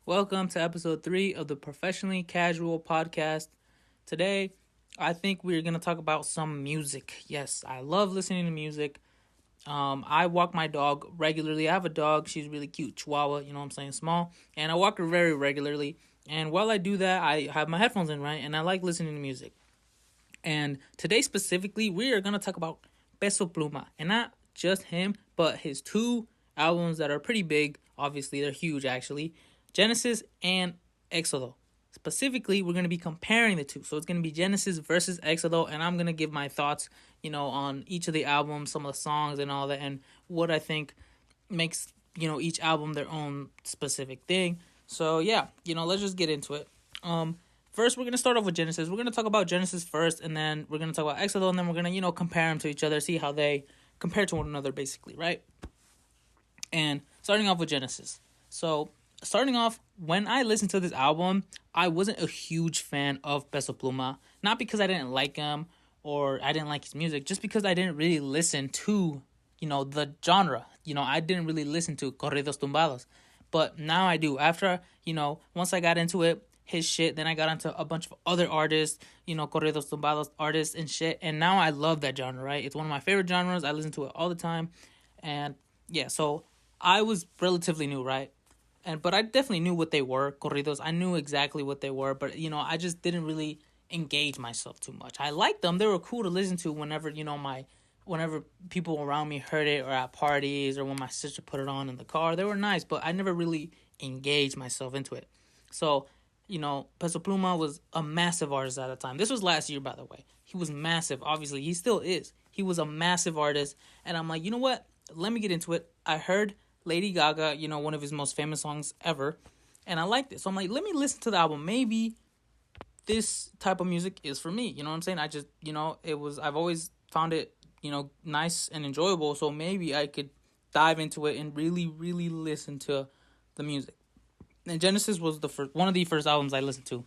Welcome to episode 3 of the Professionally Casual Podcast. Today, I think we're going to talk about some music. Yes, I love listening to music. I walk my dog regularly. I have a dog. She's really cute, Chihuahua, you know what I'm saying, small. And I walk her very regularly. And while I do that, I have my headphones in, right? And I like listening to music. And today specifically, we are going to talk about Peso Pluma. And not just him, but his two albums that are pretty big. Obviously, they're huge, actually. Genesis and Éxodo. Specifically, we're going to be comparing the two. So it's going to be Genesis versus Éxodo. And I'm going to give my thoughts, on each of the albums, some of the songs and all that. And what I think makes, each album their own specific thing. So, yeah, let's just get into it. First, we're going to start off with Genesis. We're going to talk about Genesis first, and then we're going to talk about Éxodo, and then we're going to, compare them to each other, see how they compare to one another, basically, right? And starting off with Genesis. So, starting off, when I listened to this album, I wasn't a huge fan of Peso Pluma. Not because I didn't like him or I didn't like his music, just because I didn't really listen to, the genre. I didn't really listen to corridos tumbados. But now I do. After, once I got into it, his shit. Then I got into a bunch of other artists, corridos tumbados artists and shit. And now I love that genre, right? It's one of my favorite genres. I listen to it all the time. And yeah, so I was relatively new, right? But I definitely knew what they were, corridos. I knew exactly what they were, but I just didn't really engage myself too much. I liked them. They were cool to listen to whenever, whenever people around me heard it or at parties or when my sister put it on in the car. They were nice, but I never really engaged myself into it. So, Peso Pluma was a massive artist at the time. This was last year, by the way. He was massive. Obviously, he still is. He was a massive artist. And I'm like, you know what? Let me get into it. I heard Lady Gaga, one of his most famous songs ever. And I liked it. So I'm like, let me listen to the album. Maybe this type of music is for me. You know what I'm saying? I just, I've always found it, nice and enjoyable. So maybe I could dive into it and really, really listen to the music. And Genesis was one of the first albums I listened to.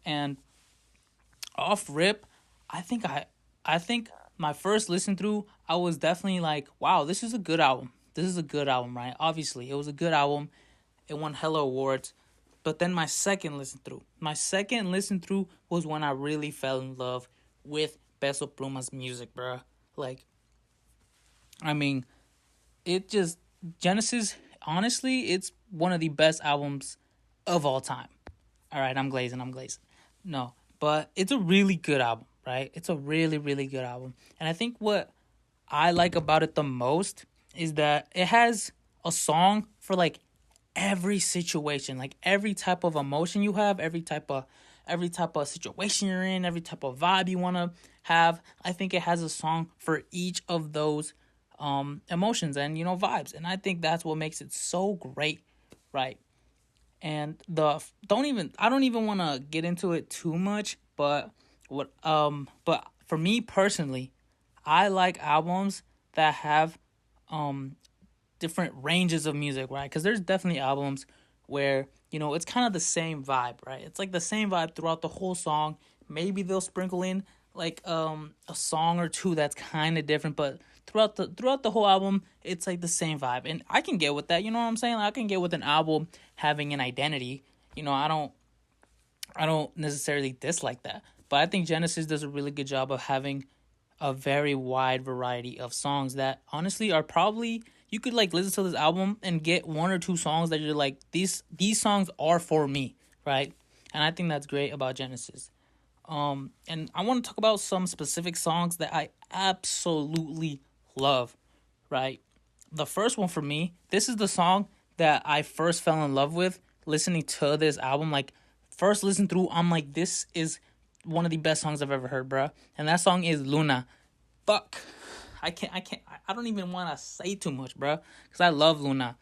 And off rip, I think my first listen through, I was definitely like, wow, this is a good album. This is a good album, right? Obviously, it was a good album. It won hella awards. But then my second listen through was when I really fell in love with Peso Pluma's music, bruh. Like, I mean, Genesis, honestly, it's one of the best albums of all time. All right, I'm glazing. No, but it's a really good album, right? It's a really, really good album. And I think what I like about it the most is that it has a song for like every situation, like every type of emotion you have, every type of situation you're in, every type of vibe you want to have. I think it has a song for each of those emotions and vibes, and I think that's what makes it so great, right? And I don't even want to get into it too much, but but for me personally, I like albums that have different ranges of music, right? Because there's definitely albums where it's kind of the same vibe, right? It's like the same vibe throughout the whole song. Maybe they'll sprinkle in like a song or two that's kind of different, but throughout the whole album, it's like the same vibe. And I can get with that, you know what I'm saying? Like, I can get with an album having an identity. I don't necessarily dislike that, but I think Genesis does a really good job of having a very wide variety of songs that honestly are probably, you could like listen to this album and get one or two songs that you're like, these songs are for me, right? And I think that's great about Genesis. And I want to talk about some specific songs that I absolutely love, right? The first one for me, this is the song that I first fell in love with listening to this album. Like, first listen through, I'm like, this is one of the best songs I've ever heard, bruh. And that song is Luna. Fuck. I don't even want to say too much, bruh. Because I love Luna.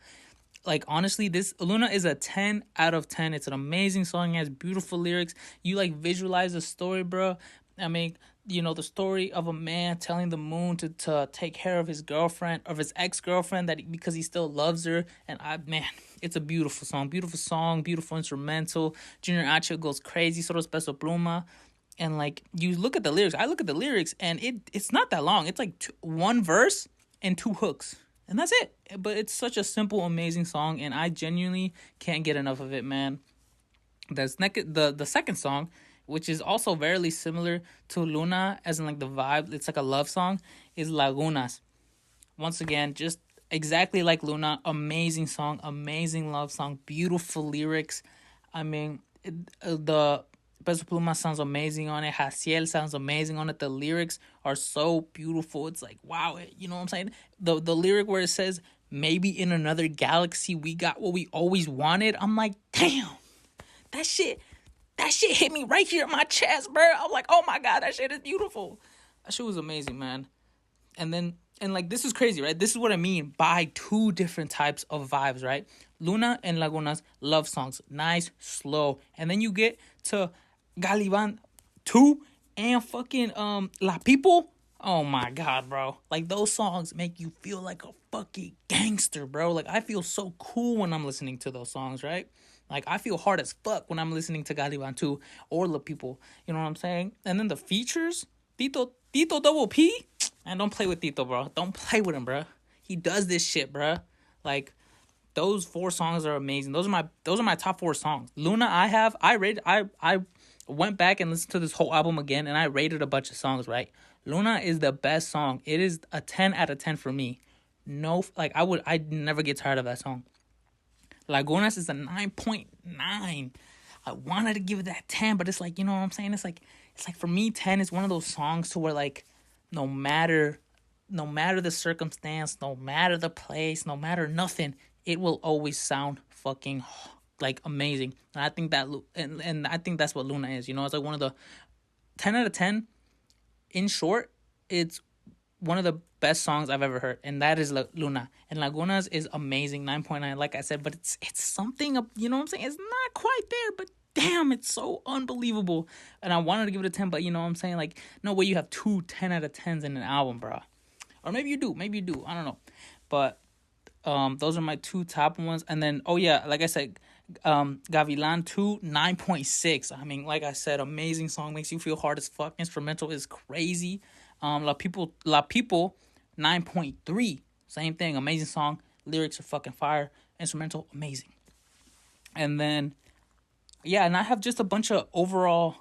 Like, honestly, this Luna is a 10 out of 10. It's an amazing song. It has beautiful lyrics. You, like, visualize the story, bro. I mean, the story of a man telling the moon to take care of his girlfriend, of his ex-girlfriend, because he still loves her. And, it's a beautiful song, beautiful instrumental. Junior H goes crazy, so does Peso Pluma. And, like, you look at the lyrics. I look at the lyrics, and it's not that long. It's, like, one verse and two hooks. And that's it. But it's such a simple, amazing song, and I genuinely can't get enough of it, man. The second song, which is also very similar to Luna, as in like the vibe, it's like a love song, is Lagunas. Once again, just exactly like Luna, amazing song, amazing love song, beautiful lyrics. I mean, the Peso Pluma sounds amazing on it. Haciel sounds amazing on it. The lyrics are so beautiful. It's like, wow, you know what I'm saying? The lyric where it says, maybe in another galaxy we got what we always wanted. I'm like, damn, that shit, that shit hit me right here in my chest, bro. I'm like, oh my God, that shit is beautiful. That shit was amazing, man. And like, this is crazy, right? This is what I mean by two different types of vibes, right? Luna and Lagunas, love songs, nice, slow. And then you get to Galiban 2 and fucking La People. Oh my God, bro. Like, those songs make you feel like a fucking gangster, bro. Like, I feel so cool when I'm listening to those songs, right? Like, I feel hard as fuck when I'm listening to Galiban 2 or La People. You know what I'm saying? And then the features, Tito Double P. And don't play with Tito, bro. Don't play with him, bro. He does this shit, bro. Like, those four songs are amazing. Those are my top four songs. Luna, I went back and listened to this whole album again, and I rated a bunch of songs, right? Luna is the best song. It is a 10 out of 10 for me. No, like, I'd never get tired of that song. Lagunas is a 9.9. I wanted to give it that 10, but it's like, you know what I'm saying? It's like for me, 10 is one of those songs to where, like, no matter the circumstance, no matter the place, no matter nothing, it will always sound fucking like amazing. And I think that and I think that's what Luna is. You know, it's like one of the 10 out of 10. In short, it's one of the best songs I've ever heard, and that is Luna. And Lagunas is amazing, 9.9, like I said, but it's something, you know what I'm saying? It's not quite there, but damn, it's so unbelievable. And I wanted to give it a 10, but you know what I'm saying? Like, no way you have 10 out of 10s in an album, bro. Or maybe you do. I don't know. But those are my two top ones. And then, oh yeah, like I said, Gavilan 2, 9.6. I mean, like I said, amazing song, makes you feel hard as fuck. Instrumental is crazy. La People, 9.3. Same thing, amazing song. Lyrics are fucking fire. Instrumental, amazing. And then, yeah, and I have just a bunch of overall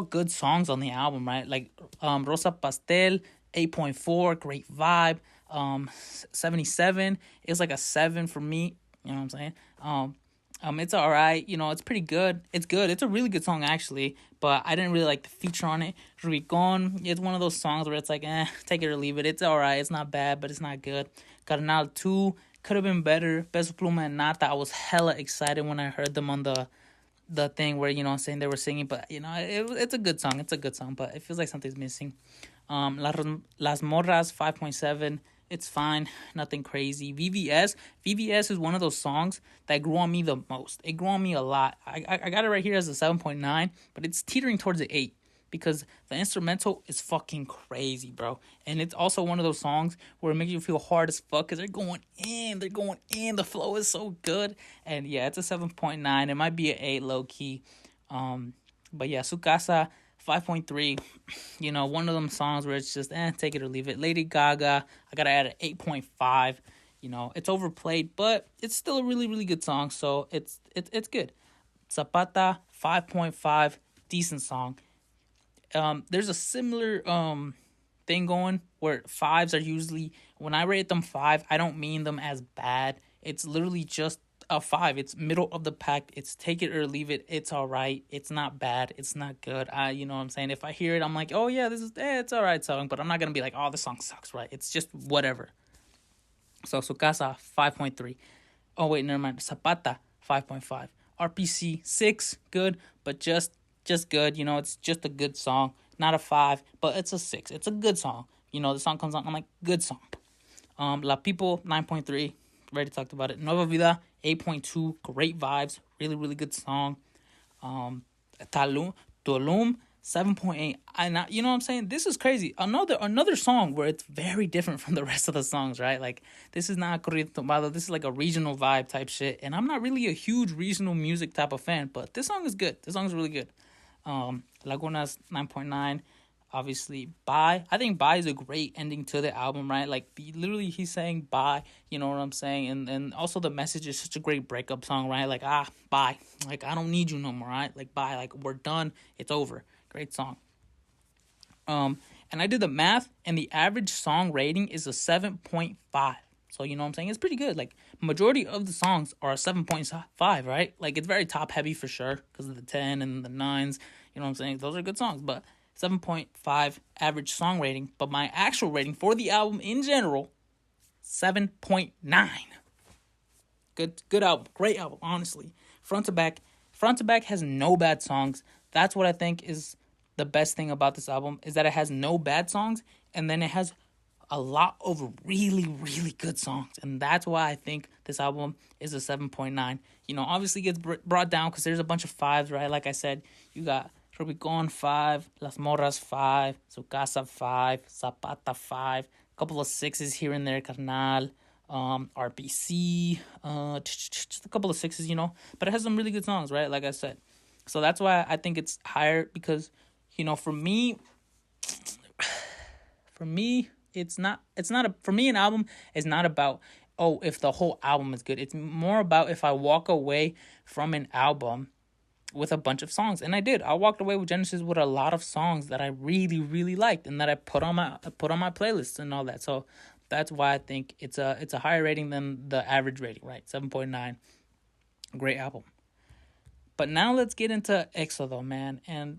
good songs on the album, right? Like Rosa Pastel, 8.4, great vibe. 77 is like a 7 for me. You know what I'm saying? It's all right. You know, it's pretty good. It's good. It's a really good song, actually. But I didn't really like the feature on it. Rubicon, it's one of those songs where it's like, take it or leave it. It's all right. It's not bad, but it's not good. Carnal 2 could have been better. Peso Pluma and Nata, I was hella excited when I heard them on the thing where, you know, saying they were singing. But, you know, it's a good song. It's a good song, but it feels like something's missing. Las Morras, 5.7. It's fine, nothing crazy. VVS is one of those songs that grew on me the most. It grew on me a lot. I got it right here as a 7.9, but it's teetering towards the 8 because the instrumental is fucking crazy, bro. And it's also one of those songs where it makes you feel hard as fuck because they're going in. The flow is so good. And yeah, it's a 7.9. It might be an 8 low key. But yeah, Su Casa, 5.3, you know, one of them songs where it's just, take it or leave it. Lady Gaga, I gotta add an 8.5. You know, it's overplayed, but it's still a really, really good song, so it's good. Zapata, 5.5, decent song. There's a similar thing going where 5s are usually, when I rate them 5, I don't mean them as bad. It's literally just a 5. It's middle of the pack. It's take it or leave it. It's all right. It's not bad. It's not good. You know what I'm saying? If I hear it, I'm like, oh yeah, this is it's all right song. But I'm not gonna be like, oh, this song sucks, right? It's just whatever. So Su Casa, 5.3. Oh wait, never mind. Zapata, 5.5. RPC 6, good, but just good. You know, it's just a good song. Not a 5, but it's a 6. It's a good song. You know, the song comes on, I'm like, good song. La People, 9.3. Already talked about it. Nueva Vida, 8.2. Great vibes. Really, really good song. Tulum, 7.8. And you know what I'm saying? This is crazy. Another song where it's very different from the rest of the songs, right? Like, this is not corrido tumbado. This is like a regional vibe type shit. And I'm not really a huge regional music type of fan, but this song is good. This song is really good. Lagunas, 9.9. Obviously, bye. I think bye is a great ending to the album, right? Like, literally, he's saying bye. You know what I'm saying? And also the message is such a great breakup song, right? Like, bye. Like, I don't need you no more, right? Like, bye. Like, we're done. It's over. Great song. And I did the math, and the average song rating is a 7.5. So, you know what I'm saying? It's pretty good. Like, majority of the songs are a 7.5, right? Like, it's very top heavy for sure because of the 10 and the 9s. You know what I'm saying? Those are good songs, but 7.5 average song rating. But my actual rating for the album in general, 7.9. Good album. Great album, honestly. Front to back has no bad songs. That's what I think is the best thing about this album, is that it has no bad songs, and then it has a lot of really, really good songs. And that's why I think this album is a 7.9. You know, obviously gets brought down because there's a bunch of 5s, right? Like I said, you got Rubicon 5, Las Morras 5, Su Casa 5, Zapata 5, a couple of 6s here and there, Carnal, RBC, just a couple of 6s, you know. But it has some really good songs, right? Like I said. So that's why I think it's higher, because, you know, for me, for me, an album is not about, oh, if the whole album is good. It's more about if I walk away from an album with a bunch of songs. And I did. I walked away with Genesis with a lot of songs that I really, really liked and that I put on my playlists and all that. So that's why I think it's a higher rating than the average rating, right? 7.9. Great album. But now let's get into Éxodo, man. And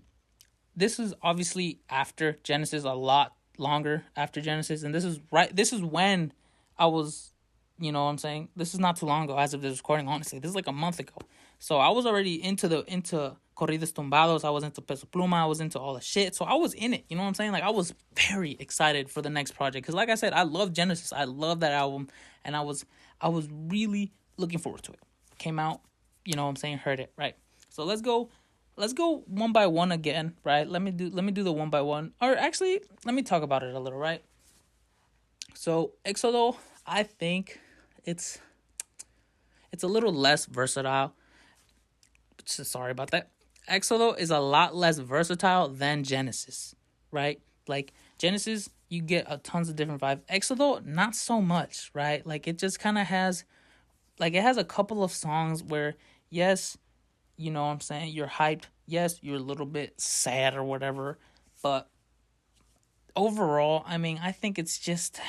this is obviously after Genesis, a lot longer after Genesis. And this is when I was, you know what I'm saying? This is not too long ago as of this recording, honestly. This is like a month ago. So I was already into Corridos Tumbados. I was into Peso Pluma. I was into all the shit. So I was in it. You know what I'm saying? Like, I was very excited for the next project. Because like I said, I love Genesis. I love that album. And I was really looking forward to it. Came out, you know what I'm saying? Heard it, right? So let's go one by one again, right? Let me do the one by one. Or actually, let me talk about it a little, right? So Éxodo, I think it's a little less versatile. Sorry about that. Éxodo is a lot less versatile than Genesis, right? Like, Genesis, you get a tons of different vibes. Éxodo, not so much, right? Like, it just kind of has, like, it has a couple of songs where, yes, you know what I'm saying, you're hyped. Yes, you're a little bit sad or whatever. But overall, I mean, I think it's just,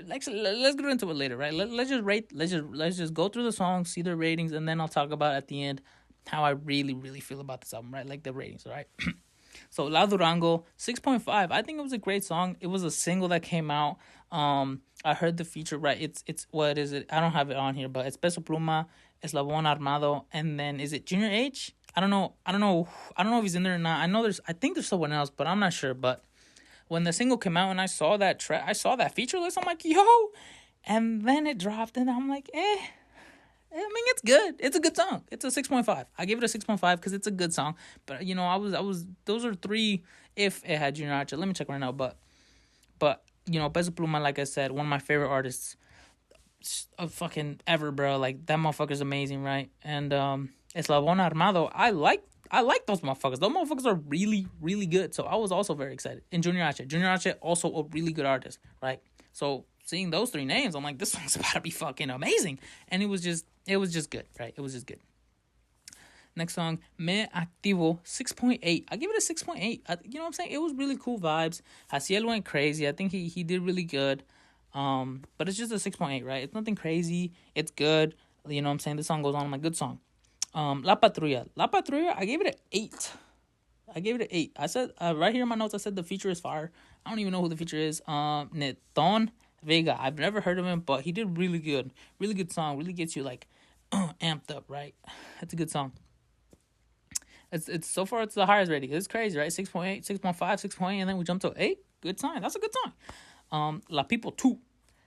let's get into it later, right? Let's just go through the songs, see their ratings, and then I'll talk about at the end how I really, really feel about this album, right? Like the ratings, right? So La Durango, 6.5. I think it was a great song. It was a single that came out. I heard the feature, right? It's what is it? I don't have it on here, but it's Peso Pluma, Eslabon Armado, and then is it Junior H? I don't know if he's in there or not. I think there's someone else, but I'm not sure. But when the single came out and I saw that track, I saw that feature list, I'm like, yo, and then it dropped, and I'm like, I mean, it's good. It's a good song. It's a 6.5. I gave it a 6.5 because it's a good song. But, you know, I was, those are 3 if it had Junior H. Let me check right now. But, you know, Peso Pluma, like I said, one of my favorite artists of fucking ever, bro. Like, that motherfucker's amazing, right? And, Eslabon Armado, I like those motherfuckers. Those motherfuckers are really, really good. So I was also very excited. And Junior H, also a really good artist, right? So seeing those 3 names, I'm like, this song's about to be fucking amazing. And it was just good, right? It was just good. Next song, Me Activo, 6.8. I give it a 6.8. You know what I'm saying? It was really cool vibes. Haciel went crazy. I think he did really good. But it's just a 6.8, right? It's nothing crazy. It's good. You know what I'm saying? This song goes on. I'm like, good song. La Patrulla, I gave it an 8. I said, right here in my notes, I said the feature is fire. I don't even know who the feature is. Neton Vega. I've never heard of him, but he did really good. Really good song. Really gets you, like, amped up, right? It's a good song. It's so far, it's the highest rating. It's crazy, right? 6.8, 6.5, 6.8, and then we jump to 8. Good sign. That's a good sign. La People 2.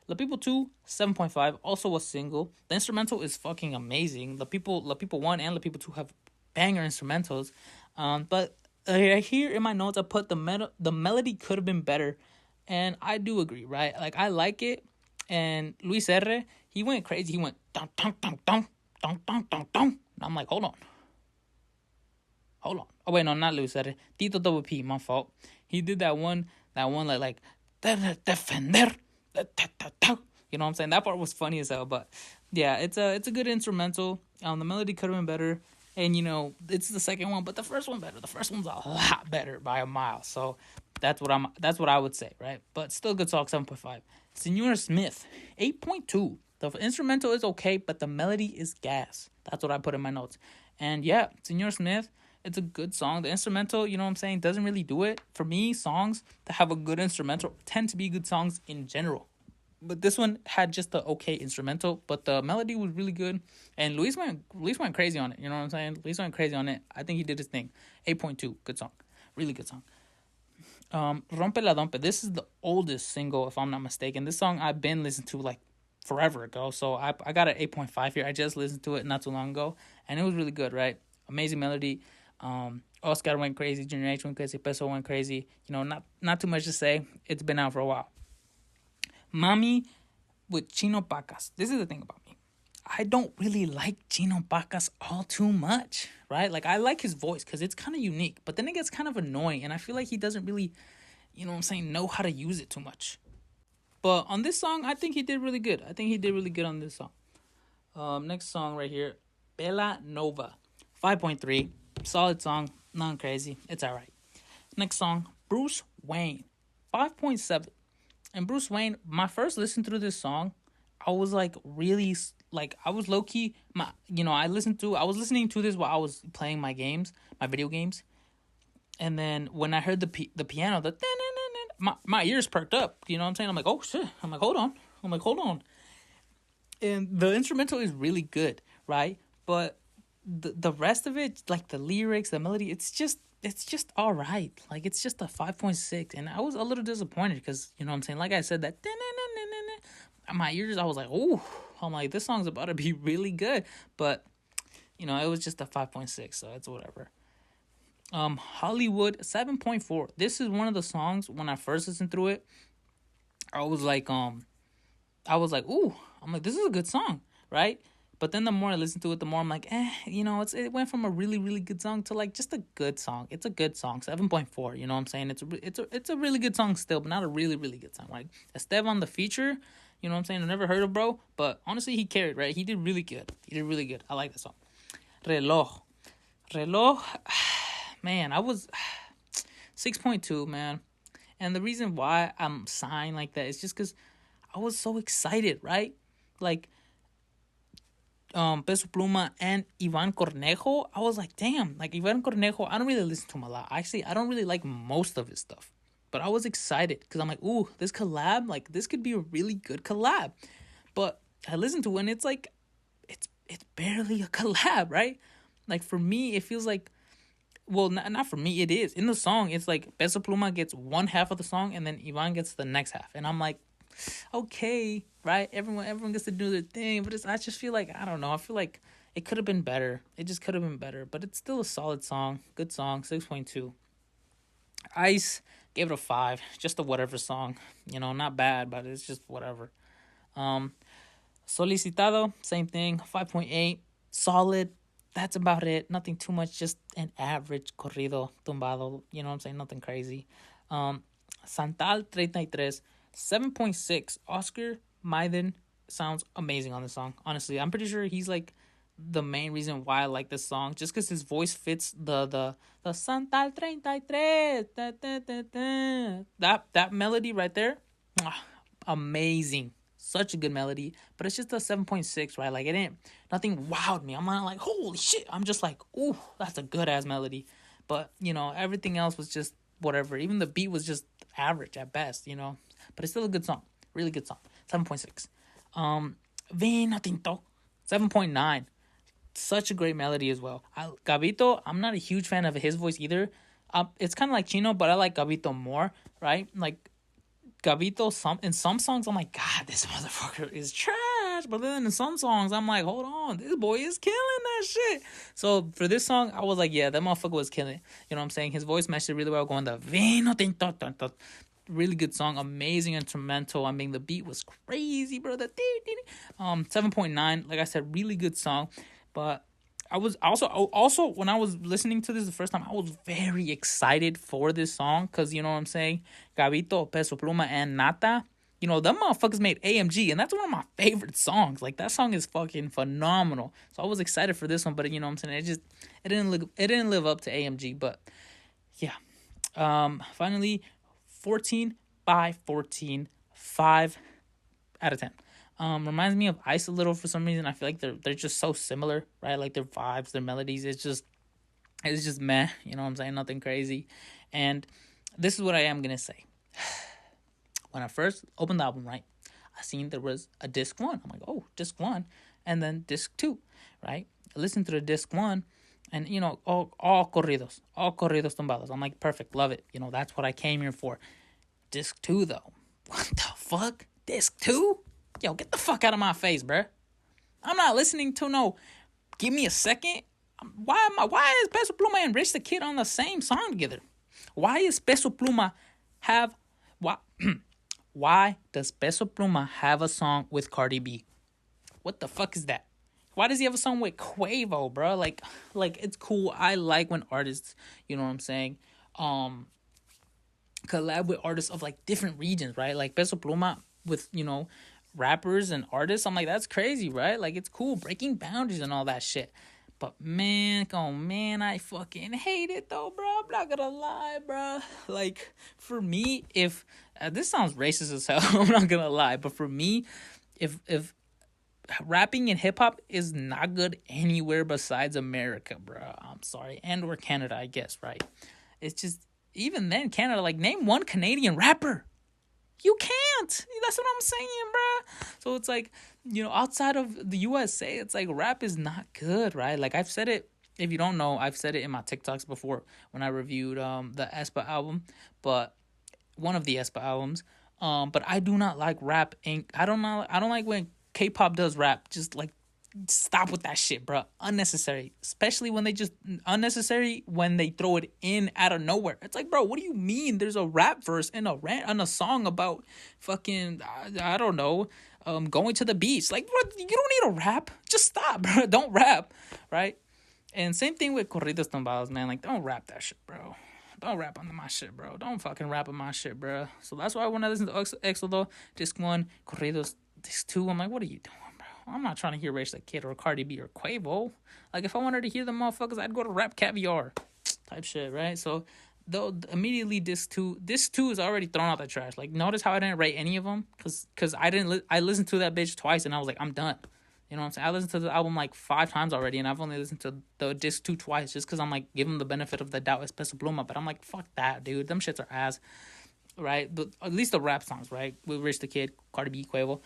La People 2, 7.5, also a single. The instrumental is fucking amazing. La People 1 and La People 2 have banger instrumentals. But here in my notes, I put the melody could have been better. And I do agree, right? Like, I like it. And Luis R., he went crazy. He went, dun, dun, dun, dun, dun, dun, dun, dun. And I'm like, hold on. Hold on. Oh wait, no, not Luis said it. Tito Double P, my fault. He did that one like defender. You know what I'm saying? That part was funny as hell, but yeah, it's a good instrumental. The melody could have been better, and it's the second one, but the first one better. The first one's a lot better by a mile. So that's what I would say, right? But still good song, 7.5. Senor Smith, 8.2. The instrumental is okay, but the melody is gas. That's what I put in my notes. And yeah, Senor Smith, it's a good song. The instrumental, you know what I'm saying, doesn't really do it. For me, songs that have a good instrumental tend to be good songs in general. But this one had just the okay instrumental, but the melody was really good. And Luis went crazy on it. You know what I'm saying? Luis went crazy on it. I think he did his thing. 8.2, good song. Really good song. Rompe la Dompe. This is the oldest single, if I'm not mistaken. This song I've been listening to like forever ago. So I got an 8.5 here. I just listened to it not too long ago. And it was really good, right? Amazing melody. Oscar went crazy. Junior H went crazy. Peso went crazy. Not too much to say. It's been out for a while. Mami with Chino Pacas. This is the thing about me. I don't really like Chino Pacas all too much, right? Like, I like his voice because it's kind of unique, but then it gets kind of annoying, and I feel like he doesn't really, know how to use it too much. But on this song, I think he did really good. I think he did really good on this song. Next song right here, Bella Nova, 5.3. Solid song, not crazy. It's all right. Next song, Bruce Wayne, 5.7. And Bruce Wayne, my first listen through this song, I was like really I was low key. I was listening to this while I was playing my video games, and then when I heard the piano, my ears perked up. You know what I'm saying? I'm like, oh shit. I'm like, hold on. And the instrumental is really good, right? But the rest of it, like the lyrics, the melody, it's just all right. Like, it's just a 5.6. And I was a little disappointed because, you know what I'm saying? Like I said, that my ears, I was like, oh, I'm like, this song's about to be really good. But, it was just a 5.6, so it's whatever. Hollywood, 7.4. This is one of the songs, when I first listened through it, I was like, ooh, I'm like, this is a good song, right? But then the more I listen to it, the more I'm like, it went from a really, really good song to like just a good song. It's a good song, 7.4. You know what I'm saying? It's a really good song still, but not a really, really good song. Like Esteban, the feature, you know what I'm saying? I never heard of bro, but honestly, he carried, right? He did really good. I like that song. Reloj, man, I was 6.2, man. And the reason why I'm sighing like that is just because I was so excited, right? Like, Peso Pluma and Ivan Cornejo, I was like, damn, like Ivan Cornejo, I don't really listen to him a lot. Actually, I don't really like most of his stuff. But I was excited because I'm like, ooh, this collab, like this could be a really good collab. But I listened to it and it's like, it's barely a collab, right? Like for me, it feels like, well, not for me, it is. In the song, it's like Peso Pluma gets one half of the song and then Ivan gets the next half. And I'm like, okay, right? Everyone gets to do their thing, but I just feel like, I don't know. I feel like it could have been better. It just could have been better, but it's still a solid song. Good song, 6.2. Ice, gave it a 5. Just a whatever song. Not bad, but it's just whatever. Solicitado, same thing, 5.8. Solid. That's about it. Nothing too much. Just an average corrido tumbado. You know what I'm saying? Nothing crazy. Santal 33, 7.6. Oscar Maiden sounds amazing on this song. Honestly, I'm pretty sure he's like the main reason why I like this song, just because his voice fits the Santal 33. That melody right there, amazing. Such a good melody, but it's just a 7.6, right? Like, nothing wowed me. I'm not like, holy shit. I'm just like, ooh, that's a good ass melody. But, everything else was just whatever. Even the beat was just average at best, but it's still a good song. Really good song. 7.6. Vino Tinto, 7.9. Such a great melody as well. Gabito, I'm not a huge fan of his voice either. It's kind of like Chino, but I like Gabito more, right? Like, Gabito, in some songs, I'm like, God, this motherfucker is trash. But then in some songs, I'm like, hold on, this boy is killing that shit. So for this song, I was like, yeah, that motherfucker was killing it. You know what I'm saying? His voice matched it really well, going the Vino Tinto. Really good song, amazing instrumental. I mean, the beat was crazy, bro. 7.9, like I said, really good song. But I was also when I was listening to this the first time, I was very excited for this song because you know what I'm saying. Gabito, Peso Pluma, and Nata. You know, them motherfuckers made AMG, and that's one of my favorite songs. Like that song is fucking phenomenal. So I was excited for this one, but you know what I'm saying. It didn't live up to AMG, but yeah. Finally, 14 by 14, 5 out of 10. Reminds me of Ice a little for some reason. I feel like they're just so similar, right? Like their vibes, their melodies. It's just meh. You know what I'm saying? Nothing crazy. And this is what I am gonna say. When I first opened the album, right, I seen there was a disc one. I'm like, oh, disc one, and then disc two, right? I listened to the disc one, and you know, all corridos tumbados. I'm like, perfect, love it. You know, that's what I came here for. Disc two though, what the fuck? Disc two? Yo, get the fuck out of my face, bruh. I'm not listening to no. Give me a second. Why is Peso Pluma and Rich the Kid on the same song together? Why is Peso Pluma have why? Why does Peso Pluma have a song with Cardi B? What the fuck is that? Why does he have a song with Quavo, bro? Like it's cool. I like when artists, you know what I'm saying, collab with artists of like different regions, right? Like Peso Pluma with, you know, rappers and artists. I'm like, that's crazy, right? Like it's cool, breaking boundaries and all that shit. But man, oh man, I fucking hate it though, bro. I'm not gonna lie, bro. Like for me, if this sounds racist as hell, I'm not gonna lie. But for me, if rapping and hip hop is not good anywhere besides America, bro. I'm sorry, and or Canada, I guess, right? It's just even then, Canada. Like name one Canadian rapper. You can't. That's what I'm saying, bro. So it's like, you know, outside of the USA, it's like rap is not good, right? Like I've said it. If you don't know, I've said it in my TikToks before when I reviewed the aespa album, but one of the aespa albums. But I do not like rap. And I don't like when K-pop does rap. Just like stop with that shit, bro. Unnecessary. Especially when they just unnecessary when they throw it in out of nowhere. It's like, bro, what do you mean? There's a rap verse and a rant on a song about fucking I don't know, going to the beach. Like, what? You don't need a rap. Just stop, bro. Don't rap, right? And same thing with corridos tumbados, man. Like, don't rap that shit, bro. Don't rap on my shit, bro. Don't fucking rap on my shit, bro. So that's why when I listen to Éxodo, disc one, corridos, disc two, I'm like, what are you doing? I'm not trying to hear Rich the Kid or Cardi B or Quavo. Like, if I wanted to hear them motherfuckers, I'd go to Rap Caviar type shit, right? So, though immediately disc two is already thrown out the trash. Like, notice how I didn't rate any of them? Because I listened to that bitch twice and I was like, I'm done. You know what I'm saying? I listened to the album like 5 times already and I've only listened to the disc two twice just because I'm like, give them the benefit of the doubt as Peso Pluma. But I'm like, fuck that, dude. Them shits are ass, right? At least the rap songs, right? With Rich the Kid, Cardi B, Quavo.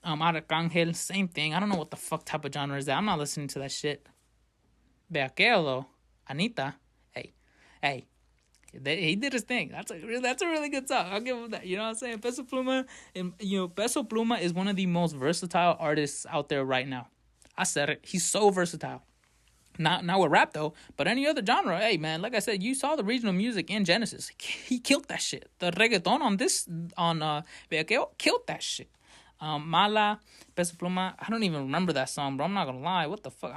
Arcángel, same thing. I don't know what the fuck type of genre is that. I'm not listening to that shit. Beaqueo, though. Anita. Hey. He did his thing. That's a really good song. I'll give him that. You know what I'm saying? Peso Pluma, and you know, Peso Pluma is one of the most versatile artists out there right now. I said it. He's so versatile. Not with rap though, but any other genre. Hey man, like I said, you saw the regional music in Genesis. He killed that shit. The reggaeton on Beaqueo killed that shit. Mala, Peso Pluma. I don't even remember that song, bro. I'm not gonna lie. What the fuck?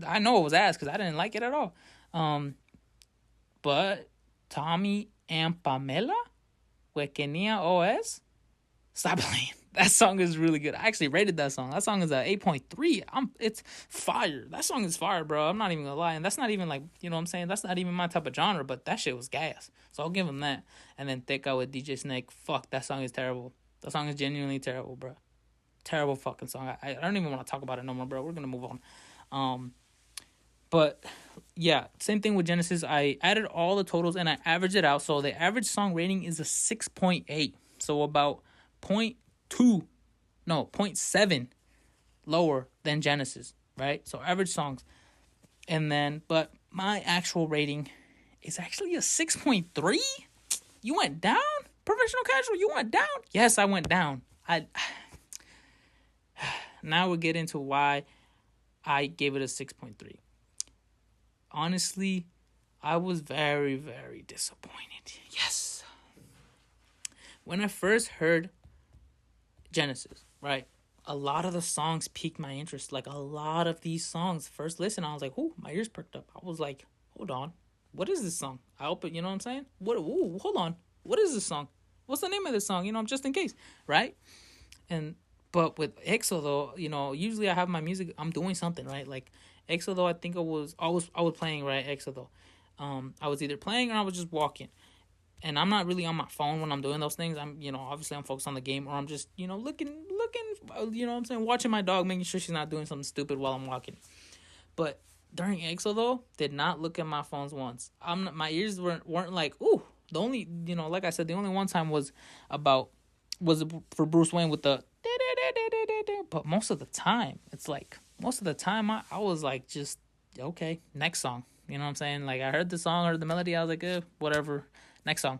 I know it was ass because I didn't like it at all. But Tommy and Pamela, Huequenia OS. Stop playing. That song is really good. I actually rated that song. That song is a 8.3. It's fire. That song is fire, bro. I'm not even gonna lie. And that's not even like, you know what I'm saying? That's not even my type of genre, but that shit was gas. So I'll give him that. And then Teca with DJ Snake. Fuck, that song is terrible. That song is genuinely terrible, bro. Terrible fucking song. I don't even want to talk about it no more, bro. We're gonna move on. But yeah, same thing with Genesis. I added all the totals and I averaged it out. So the average song rating is a 6.8. So about 0.7 lower than Genesis, right? So average songs. And then, but my actual rating is actually a 6.3. You went down? Professional casual, you went down? Yes, I went down. Now we'll get into why I gave it a 6.3. Honestly, I was very, very disappointed. Yes. When I first heard Genesis, right? a lot of the songs piqued my interest. Like a lot of these songs, first listen, I was like, "Ooh, my ears perked up." I was like, "Hold on, what is this song?" I open, you know what I'm saying? What? Ooh, hold on, what is this song? What's the name of this song? Just in case, right? And but with Éxodo, usually I have my music. I'm doing something, right? Like Éxodo, I think I was playing, right. Éxodo, I was either playing or I was just walking, and I'm not really on my phone when I'm doing those things. I'm, obviously I'm focused on the game, or I'm just, looking, what I'm saying, watching my dog, making sure she's not doing something stupid while I'm walking. But during Exo though, did not look at my phones once. My ears weren't like, ooh. The only, like I said, the only one time was for Bruce Wayne with the, but most of the time, it's like, I was like, just, okay, next song. You know what I'm saying? Like, I heard the song, heard the melody, I was like, whatever, next song.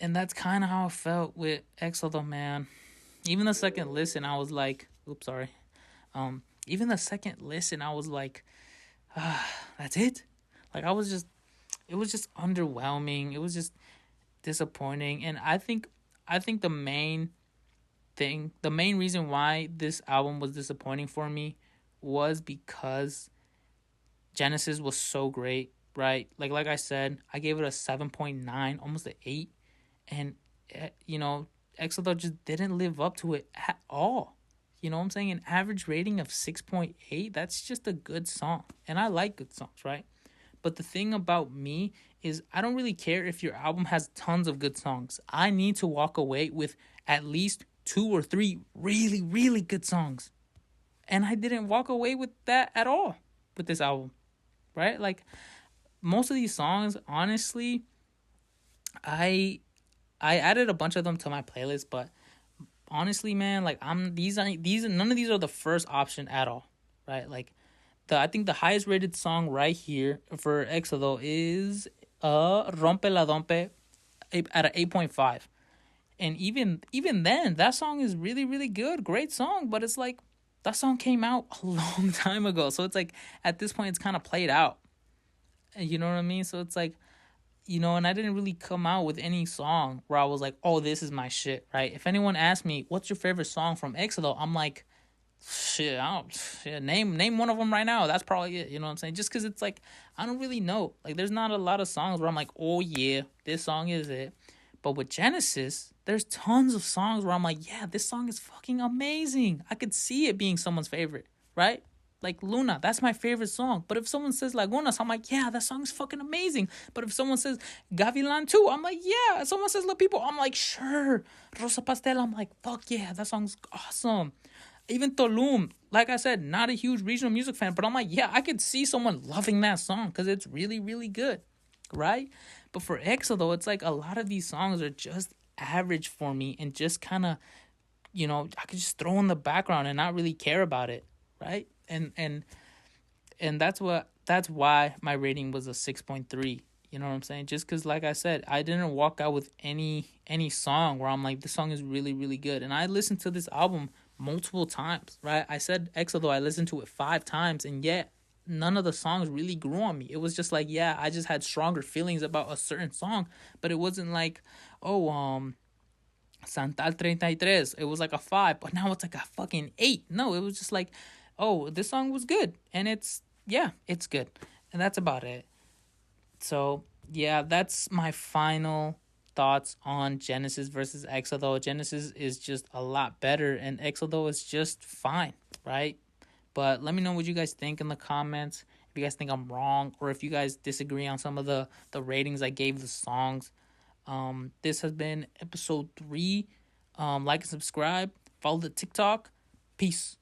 And that's kind of how I felt with Exodo, man. Even the second listen, I was like, oops, sorry. Even the second listen, I was like, that's it. Like, it was just underwhelming. It was just disappointing. And I think the main reason why this album was disappointing for me was because Genesis was so great, right? Like I said, I gave it a 7.9, almost an 8. And, Exodus just didn't live up to it at all. You know what I'm saying? An average rating of 6.8, that's just a good song. And I like good songs, right? But the thing about me is I don't really care if your album has tons of good songs. I need to walk away with at least 2 or 3 really, really good songs. And I didn't walk away with that at all with this album, right? Like, most of these songs, honestly, I added a bunch of them to my playlist, but honestly, man, like, none of these are the first option at all, right? Like, I think the highest rated song right here for Éxodo is Rompe la Dompe at an 8.5. And even then, that song is really, really good. Great song, but it's like that song came out a long time ago. So it's like at this point it's kind of played out. You know what I mean? So it's like, and I didn't really come out with any song where I was like, "Oh, this is my shit," right? If anyone asked me, "What's your favorite song from Éxodo?" I'm like, shit, name one of them right now. That's probably it. You know what I'm saying? Just because it's like, I don't really know. Like, there's not a lot of songs where I'm like, "Oh yeah, this song is it." But with Genesis, there's tons of songs where I'm like, "Yeah, this song is fucking amazing." I could see it being someone's favorite, right? Like Luna, that's my favorite song. But if someone says Lagunas, I'm like, "Yeah, that song is fucking amazing." But if someone says Gavilan too, I'm like, "Yeah." If someone says La People, I'm like, "Sure." Rosa Pastel, I'm like, "Fuck yeah, that song's awesome." Even Tulum, like I said, not a huge regional music fan, but I'm like, yeah, I could see someone loving that song because it's really, really good, right? But for Éxodo, it's like a lot of these songs are just average for me and just kind of, I could just throw in the background and not really care about it, right? And that's why my rating was a 6.3. You know what I'm saying? Just because, like I said, I didn't walk out with any song where I'm like, this song is really, really good. And I listened to this album multiple times, right? I said Éxodo, I listened to it 5 times, and yet none of the songs really grew on me. It was just like, yeah, I just had stronger feelings about a certain song, but it wasn't like, oh, Santal 33. It was like a 5, but now it's like a fucking 8. No, it was just like, oh, this song was good, and it's good, and that's about it. So, yeah, that's my final thoughts on Genesis versus Éxodo. Genesis is just a lot better, and Éxodo is just fine, right? But let me know what you guys think in the comments. If you guys think I'm wrong, or if you guys disagree on some of the ratings I gave the songs. This has been episode 3. Like and subscribe. Follow the TikTok. Peace.